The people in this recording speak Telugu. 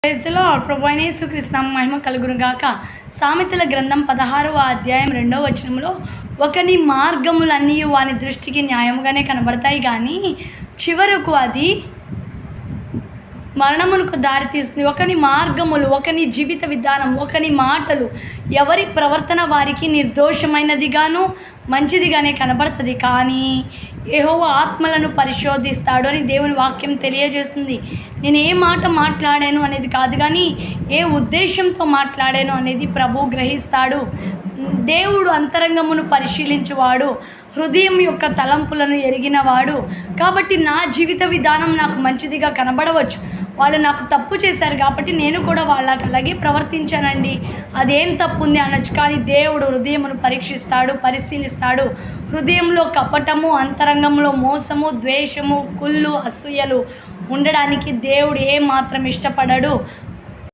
Praise the lord. ప్రభువైన యేసుక్రీస్తు నామమున మహిమ కలుగును గాక. సామెతల గ్రంథం 16వ అధ్యాయం 2వ వచనంలో, ఒకని మార్గములన్నీ వాని దృష్టికి న్యాయముగానే కనబడతాయి కానీ చివరకు అది మరణమునకు దారితీస్తుంది. ఒకని మార్గములు, ఒకని జీవిత విధానం, ఒకని మాటలు, ఎవరి ప్రవర్తన వారికి నిర్దోషమైనదిగాను మంచిదిగానే కనబడుతుంది. కానీ యెహోవా ఆత్మలను పరిశోధిస్తాడు అని దేవుని వాక్యం తెలియజేస్తుంది. నేను ఏ మాట మాట్లాడాను అనేది కాదు, కానీ ఏ ఉద్దేశంతో మాట్లాడాను అనేది ప్రభువు గ్రహిస్తాడు. దేవుడు అంతరంగమును పరిశీలించువాడు, హృదయం యొక్క తలంపులను ఎరిగినవాడు. కాబట్టి నా జీవిత విధానం నాకు మంచిదిగా కనబడవచ్చు. వాళ్ళు నాకు తప్పు చేశారు కాబట్టి నేను కూడా వాళ్ళకి అలాగే ప్రవర్తించానండి, అదేం తప్పు ఉంది అనొచ్చు. కానీ దేవుడు హృదయమును పరీక్షిస్తాడు, పరిశీలిస్తాడు. హృదయంలో కపటము, అంతరంగంలో మోసము, ద్వేషము, కుళ్ళు, అసూయలు ఉండడానికి దేవుడు ఏ మాత్రం ఇష్టపడడు.